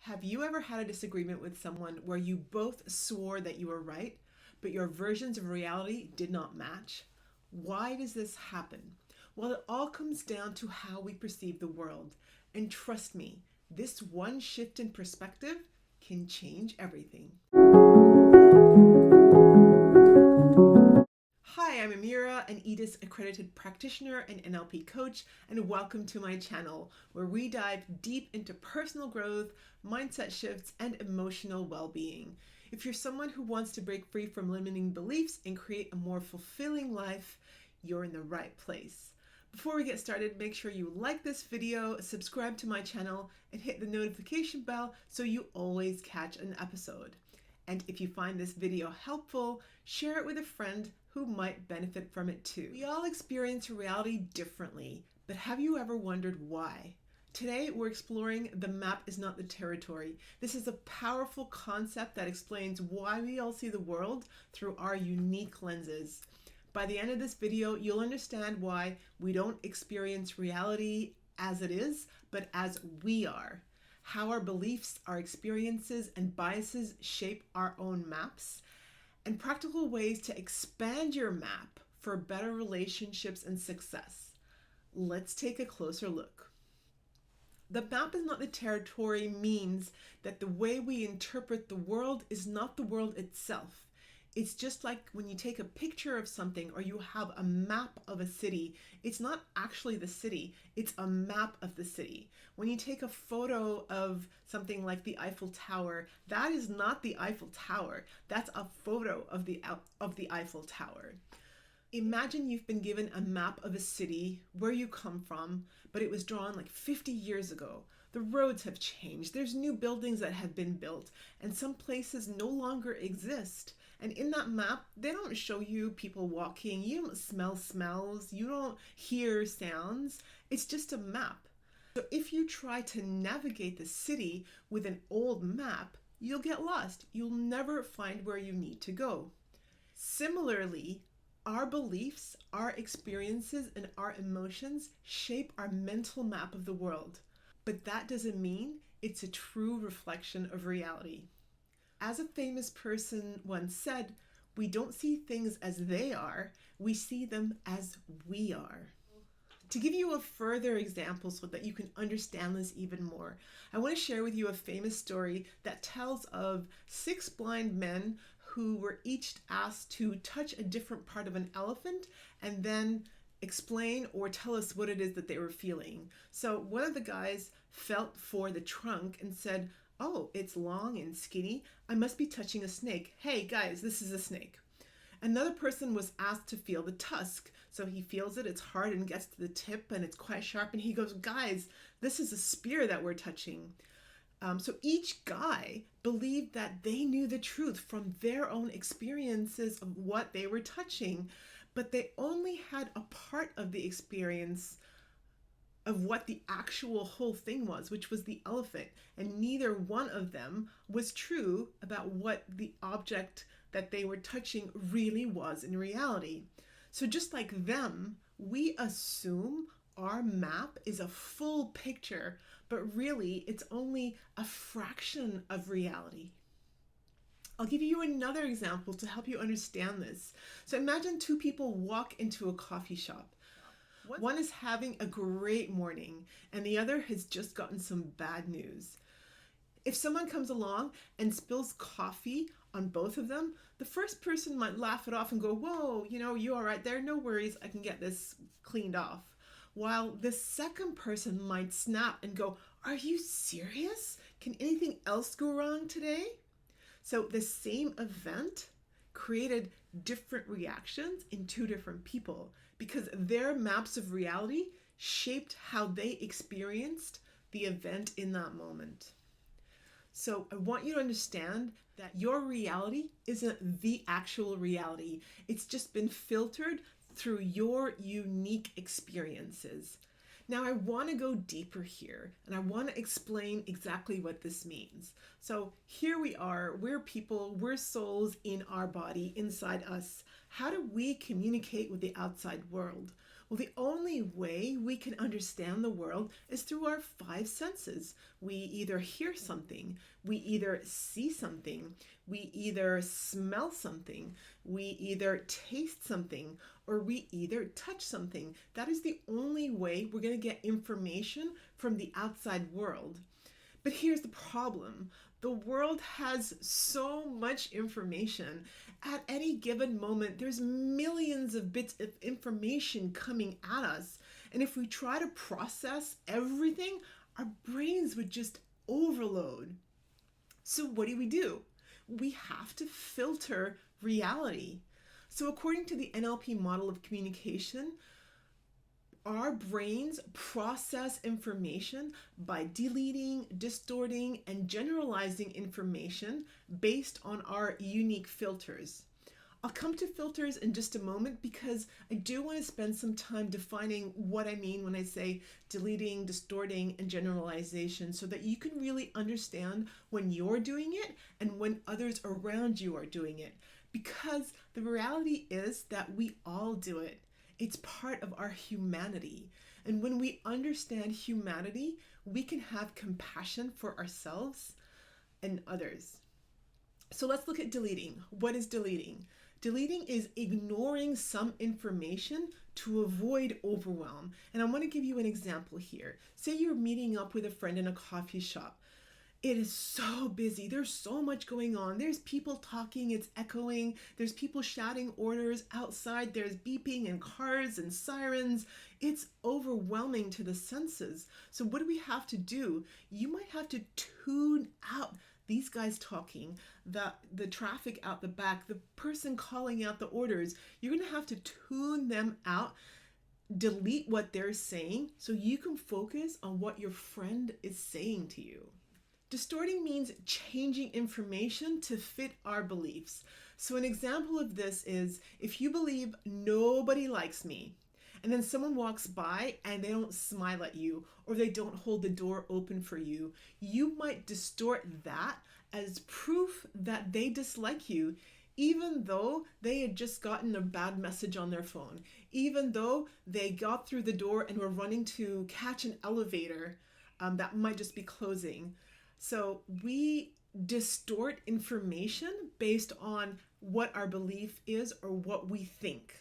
Have you ever had a disagreement with someone where you both swore that you were right, but your versions of reality did not match? Why does this happen? Well, it all comes down to how we perceive the world. And trust me, this one shift in perspective can change everything. Hi, I'm Amira, an EDIS accredited practitioner and NLP coach, and welcome to my channel where we dive deep into personal growth, mindset shifts, and emotional well-being. If you're someone who wants to break free from limiting beliefs and create a more fulfilling life, you're in the right place. Before we get started, make sure you like this video, subscribe to my channel, and hit the notification bell so you always catch an episode. And if you find this video helpful, share it with a friend who might benefit from it too. We all experience reality differently, but have you ever wondered why? Today, we're exploring the map is not the territory. This is a powerful concept that explains why we all see the world through our unique lenses. By the end of this video, you'll understand why we don't experience reality as it is, but as we are. How our beliefs, our experiences, and biases shape our own maps, and practical ways to expand your map for better relationships and success. Let's take a closer look. The map is not the territory means that the way we interpret the world is not the world itself. It's just like when you take a picture of something or you have a map of a city, it's not actually the city, it's a map of the city. When you take a photo of something like the Eiffel Tower, that is not the Eiffel Tower, that's a photo of the Eiffel Tower. Imagine you've been given a map of a city where you come from, but it was drawn like 50 years ago. The roads have changed, there's new buildings that have been built, and some places no longer exist. And in that map, they don't show you people walking, you don't smell smells, you don't hear sounds. It's just a map. So if you try to navigate the city with an old map, you'll get lost. You'll never find where you need to go. Similarly, our beliefs, our experiences, and our emotions shape our mental map of the world. But that doesn't mean it's a true reflection of reality. As a famous person once said, we don't see things as they are, we see them as we are. To give you a further example so that you can understand this even more, I want to share with you a famous story that tells of 6 blind men who were each asked to touch a different part of an elephant and then explain or tell us what it is that they were feeling. So one of the guys felt for the trunk and said, "Oh, it's long and skinny. I must be touching a snake. Hey guys, this is a snake." Another person was asked to feel the tusk. So he feels it, it's hard and gets to the tip and it's quite sharp. And he goes, "Guys, this is a spear that we're touching." So each guy believed that they knew the truth from their own experiences of what they were touching, but they only had a part of the experience of what the actual whole thing was, which was the elephant. And neither one of them was true about what the object that they were touching really was in reality. So just like them, we assume our map is a full picture, but really it's only a fraction of reality. I'll give you another example to help you understand this. So imagine 2 people walk into a coffee shop. One is having a great morning and the other has just gotten some bad news. If someone comes along and spills coffee on both of them, the first person might laugh it off and go, "Whoa, you all right there? No worries, I can get this cleaned off." While the second person might snap and go, "Are you serious? Can anything else go wrong today?" So the same event created different reactions in 2 different people because their maps of reality shaped how they experienced the event in that moment. So I want you to understand that your reality isn't the actual reality. It's just been filtered through your unique experiences. Now I want to go deeper here and I want to explain exactly what this means. So here we are, we're people, we're souls in our body, inside us. How do we communicate with the outside world? Well, the only way we can understand the world is through our five senses. We either hear something, we either see something, we either smell something, we either taste something, or we either touch something. That is the only way we're going to get information from the outside world. But here's the problem. The world has so much information. At any given moment, there's millions of bits of information coming at us. And if we try to process everything, our brains would just overload. So what do? We have to filter reality. So according to the NLP model of communication, our brains process information by deleting, distorting, and generalizing information based on our unique filters. I'll come to filters in just a moment because I do want to spend some time defining what I mean when I say deleting, distorting, and generalization so that you can really understand when you're doing it and when others around you are doing it. Because the reality is that we all do it. It's part of our humanity. And when we understand humanity, we can have compassion for ourselves and others. So let's look at deleting. What is deleting? Deleting is ignoring some information to avoid overwhelm. And I want to give you an example here. Say you're meeting up with a friend in a coffee shop. It is so busy. There's so much going on. There's people talking, it's echoing. There's people shouting orders outside. There's beeping and cars and sirens. It's overwhelming to the senses. So what do we have to do? You might have to tune out these guys talking, the traffic out the back, the person calling out the orders. You're going to have to tune them out, delete what they're saying so you can focus on what your friend is saying to you. Distorting means changing information to fit our beliefs. So an example of this is if you believe nobody likes me, and then someone walks by and they don't smile at you or they don't hold the door open for you, you might distort that as proof that they dislike you, even though they had just gotten a bad message on their phone, even though they got through the door and were running to catch an elevator that might just be closing. So we distort information based on what our belief is or what we think.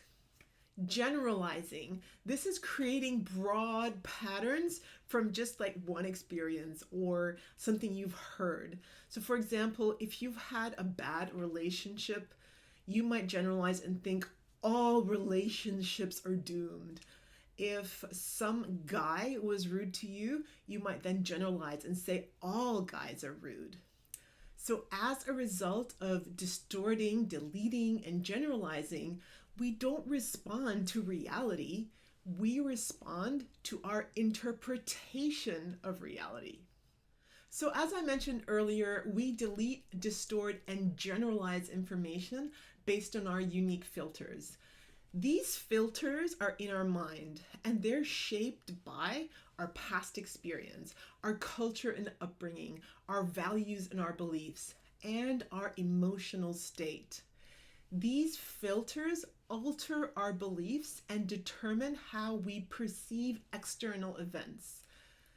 Generalizing, this is creating broad patterns from just like one experience or something you've heard. So for example, if you've had a bad relationship, you might generalize and think all relationships are doomed. If some guy was rude to you, you might then generalize and say all guys are rude. So as a result of distorting, deleting, and generalizing, we don't respond to reality. We respond to our interpretation of reality. So as I mentioned earlier, we delete, distort, and generalize information based on our unique filters. These filters are in our mind and they're shaped by our past experience, our culture and upbringing, our values and our beliefs, and our emotional state. These filters alter our beliefs and determine how we perceive external events.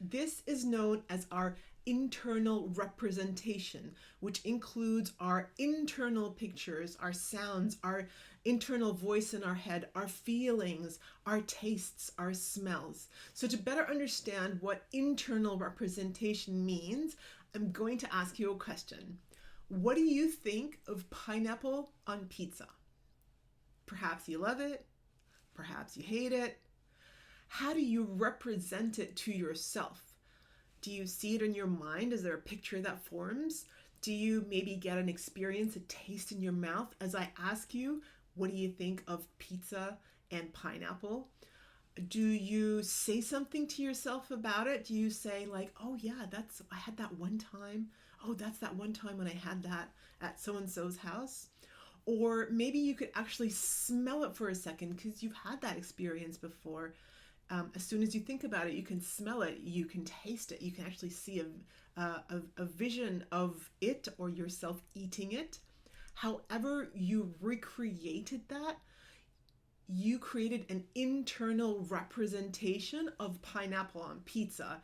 This is known as our internal representation, which includes our internal pictures, our sounds, our internal voice in our head, our feelings, our tastes, our smells. So to better understand what internal representation means, I'm going to ask you a question. What do you think of pineapple on pizza? Perhaps you love it, perhaps you hate it. How do you represent it to yourself? Do you see it in your mind? Is there a picture that forms? Do you maybe get an experience, a taste in your mouth as I ask you, what do you think of pizza and pineapple? Do you say something to yourself about it? Do you say like, oh yeah, I had that one time. Oh, that's that one time when I had that at so-and-so's house. Or maybe you could actually smell it for a second because you've had that experience before. As soon as you think about it, you can smell it, you can taste it, you can actually see a vision of it or yourself eating it. However you recreated that, you created an internal representation of pineapple on pizza.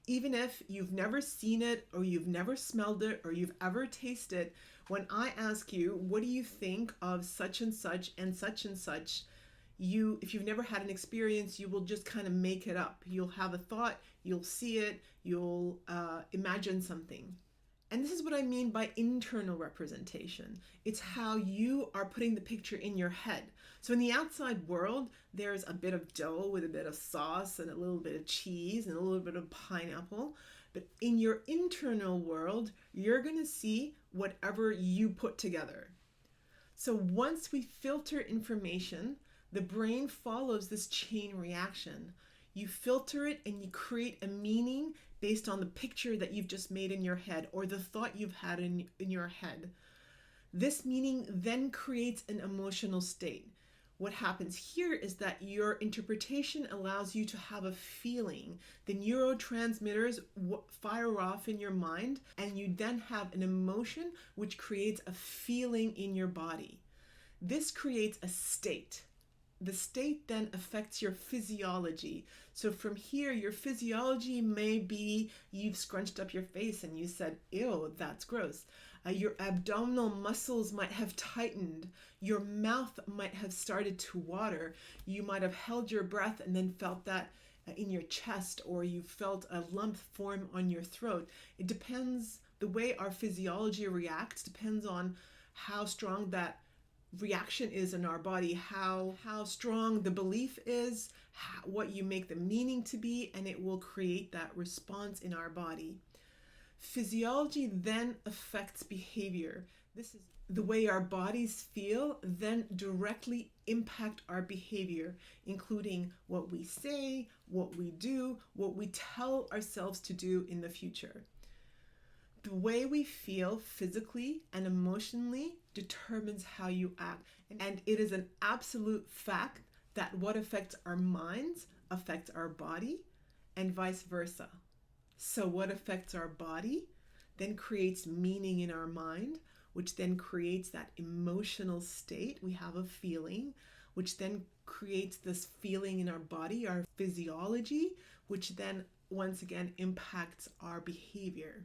Even if you've never seen it or you've never smelled it or you've ever tasted it, when I ask you, what do you think of such and such and such and such, if you've never had an experience, you will just kind of make it up. You'll have a thought, you'll see it, you'll imagine something. And this is what I mean by internal representation. It's how you are putting the picture in your head. So in the outside world, there's a bit of dough with a bit of sauce and a little bit of cheese and a little bit of pineapple. But in your internal world, you're going to see whatever you put together. So once we filter information, the brain follows this chain reaction. You filter it and you create a meaning based on the picture that you've just made in your head or the thought you've had in your head. This meaning then creates an emotional state. What happens here is that your interpretation allows you to have a feeling. The neurotransmitters fire off in your mind, and you then have an emotion which creates a feeling in your body. This creates a state. The state then affects your physiology. So from here, your physiology may be you've scrunched up your face and you said, ew, that's gross. Your abdominal muscles might have tightened. Your mouth might have started to water. You might have held your breath and then felt that in your chest, or you felt a lump form on your throat. It depends, the way our physiology reacts depends on how strong that reaction is in our body, how strong the belief is, what you make the meaning to be, and it will create that response in our body. Physiology then affects behavior. This is the way our bodies feel then directly impact our behavior, including what we say, what we do, what we tell ourselves to do in the future. The way we feel physically and emotionally determines how you act. And it is an absolute fact that what affects our minds affects our body and vice versa. So what affects our body then creates meaning in our mind, which then creates that emotional state. We have a feeling, which then creates this feeling in our body, our physiology, which then once again impacts our behavior.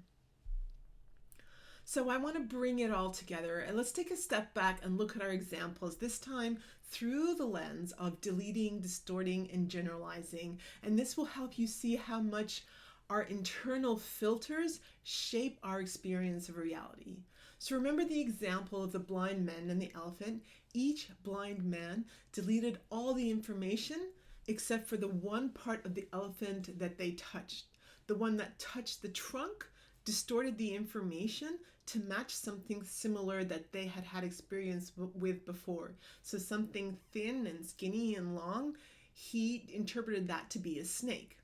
So I want to bring it all together, and let's take a step back and look at our examples, this time through the lens of deleting, distorting, and generalizing. And this will help you see how much our internal filters shape our experience of reality. So remember the example of the blind man and the elephant. Each blind man deleted all the information except for the one part of the elephant that they touched. The one that touched the trunk distorted the information to match something similar that they had had experience with before. So something thin and skinny and long, he interpreted that to be a snake.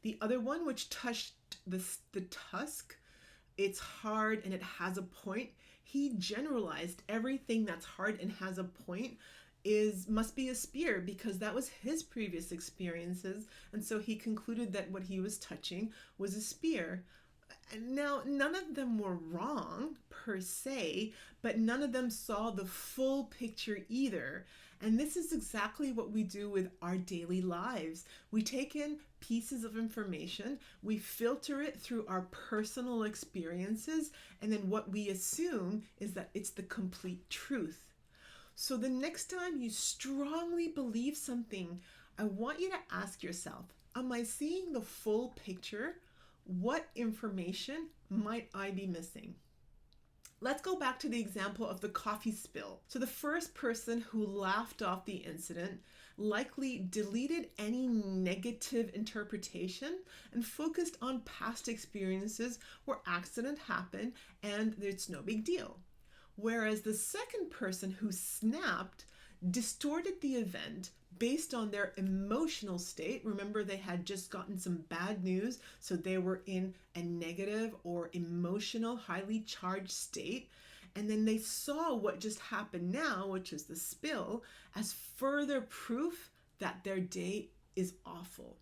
The other one, which touched the tusk, it's hard and it has a point. He generalized everything that's hard and has a point must be a spear, because that was his previous experiences. And so he concluded that what he was touching was a spear. Now, none of them were wrong per se, but none of them saw the full picture either. And this is exactly what we do with our daily lives. We take in pieces of information, we filter it through our personal experiences, and then what we assume is that it's the complete truth. So the next time you strongly believe something, I want you to ask yourself, am I seeing the full picture? What information might I be missing? Let's go back to the example of the coffee spill. So the first person who laughed off the incident likely deleted any negative interpretation and focused on past experiences where accident happened and it's no big deal. Whereas the second person who snapped distorted the event based on their emotional state. Remember, they had just gotten some bad news, so they were in a negative or emotional, highly charged state. And then they saw what just happened now, which is the spill, as further proof that their day is awful.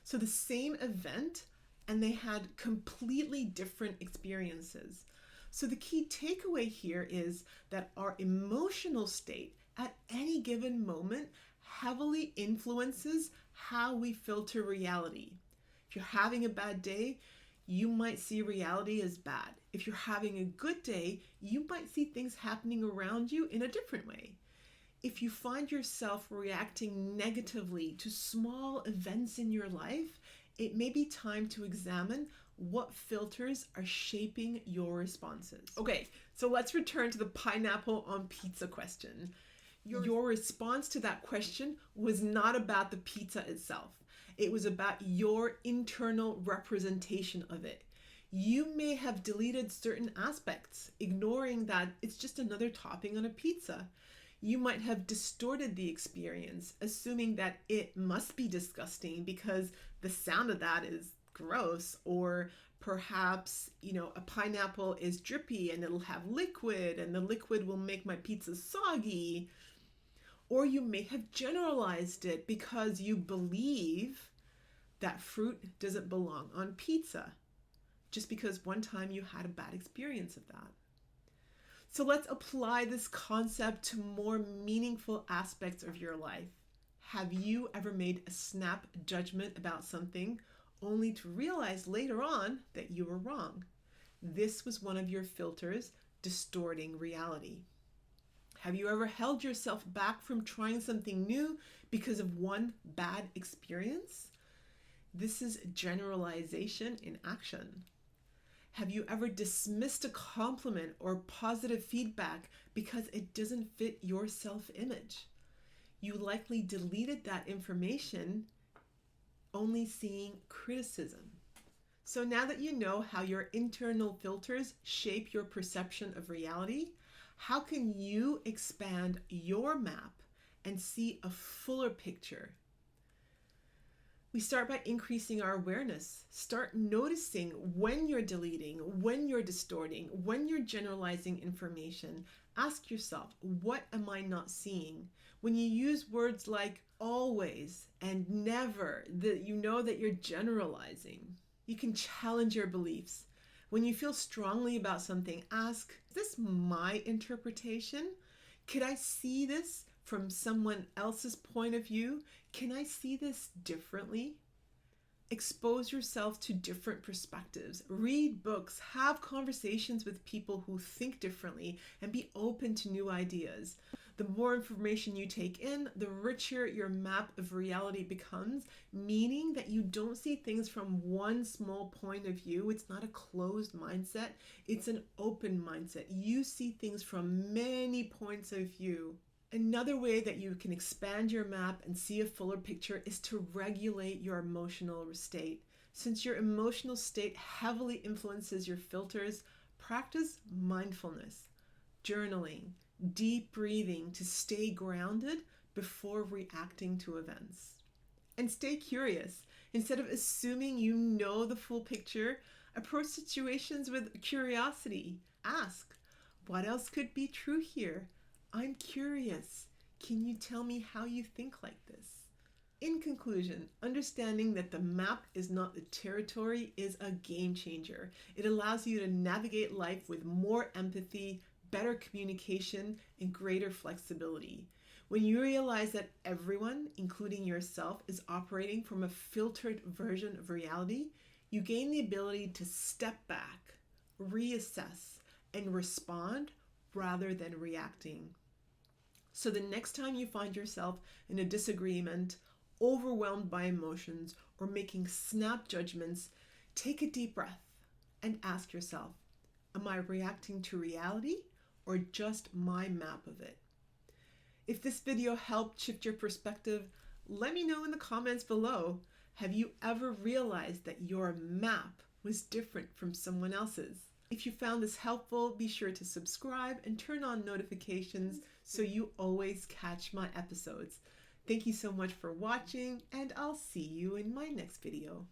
So the same event, and they had completely different experiences. So the key takeaway here is that our emotional state at any given moment heavily influences how we filter reality. If you're having a bad day, you might see reality as bad. If you're having a good day, you might see things happening around you in a different way. If you find yourself reacting negatively to small events in your life, it may be time to examine what filters are shaping your responses. Okay, so let's return to the pineapple on pizza question. Your response to that question was not about the pizza itself. It was about your internal representation of it. You may have deleted certain aspects, ignoring that it's just another topping on a pizza. You might have distorted the experience, assuming that it must be disgusting because the sound of that is gross, or perhaps, a pineapple is drippy and it'll have liquid and the liquid will make my pizza soggy. Or you may have generalized it because you believe that fruit doesn't belong on pizza, just because one time you had a bad experience of that. So let's apply this concept to more meaningful aspects of your life. Have you ever made a snap judgment about something only to realize later on that you were wrong? This was one of your filters distorting reality. Have you ever held yourself back from trying something new because of one bad experience? This is generalization in action. Have you ever dismissed a compliment or positive feedback because it doesn't fit your self-image? You likely deleted that information, only seeing criticism. So now that you know how your internal filters shape your perception of reality, how can you expand your map and see a fuller picture? We start by increasing our awareness. Start noticing when you're deleting, when you're distorting, when you're generalizing information. Ask yourself, what am I not seeing? When you use words like always and never, you know that you're generalizing. You can challenge your beliefs. When you feel strongly about something, ask, is this my interpretation? Could I see this from someone else's point of view? Can I see this differently? Expose yourself to different perspectives. Read books, have conversations with people who think differently, and be open to new ideas. The more information you take in, the richer your map of reality becomes, meaning that you don't see things from one small point of view. It's not a closed mindset, it's an open mindset. You see things from many points of view. Another way that you can expand your map and see a fuller picture is to regulate your emotional state. Since your emotional state heavily influences your filters, practice mindfulness, journaling, deep breathing to stay grounded before reacting to events. And stay curious. Instead of assuming you know the full picture, approach situations with curiosity. Ask, what else could be true here? I'm curious. Can you tell me how you think like this? In conclusion, understanding that the map is not the territory is a game changer. It allows you to navigate life with more empathy, better communication, and greater flexibility. When you realize that everyone, including yourself, is operating from a filtered version of reality, you gain the ability to step back, reassess, and respond rather than reacting. So the next time you find yourself in a disagreement, overwhelmed by emotions, or making snap judgments, take a deep breath and ask yourself, am I reacting to reality or just my map of it? If this video helped shift your perspective, let me know in the comments below. Have you ever realized that your map was different from someone else's? If you found this helpful, be sure to subscribe and turn on notifications so you always catch my episodes. Thank you so much for watching, and I'll see you in my next video.